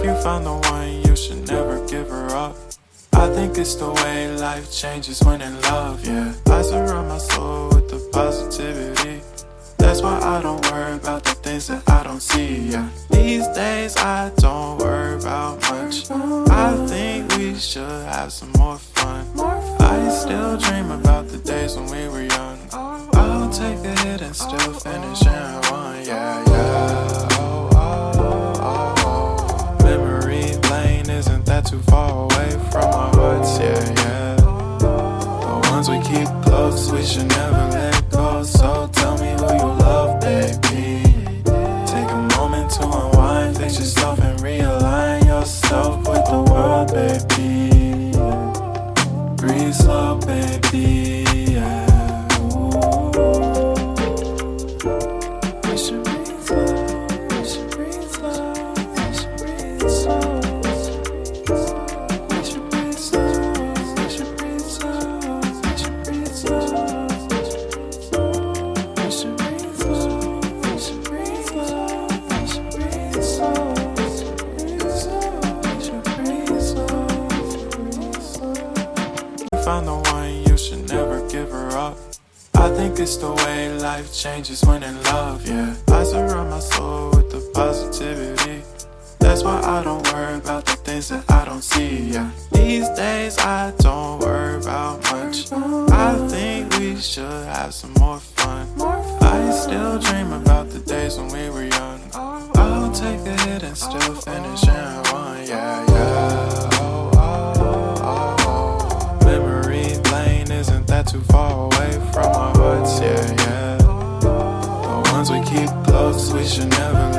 You found the one, you should never give her up. I think it's the way life changes when in love, yeah. I surround my soul with the positivity. That's why I don't worry about the things that I don't see, yeah. These days I don't worry about much. I think we should have some more fun. I still dream about the days when we were young. I'll take a hit and still finish in one, yeah, yeah. Oh, oh, oh, oh. Memory lane, isn't that too far away from our hearts, yeah, yeah. The ones we keep close, we should never let go. So tell me who you love, baby. Take a moment to unwind, fix yourself and realign yourself with the world, baby. Breathe slow, baby, yeah. We should breathe slow, we should breathe slow, we should breathe slow. We should breathe slow, we should breathe slow, we should breathe slow. We should breathe slow, we should breathe slow, we should breathe slow. We should breathe slow. You found the one, you should never give her up. I think it's the way life changes when in love, yeah. I surround my soul with the positivity. That's why I don't worry about the things that I don't see, yeah. These days I don't worry about much. I think we should have some more fun. I still dream about the days when we were young. I'll take a hit and still finish in one, yeah, yeah. Oh, oh, oh, oh. Memory lane, isn't that too far away from our hearts, yeah, yeah. The ones we keep close, we should never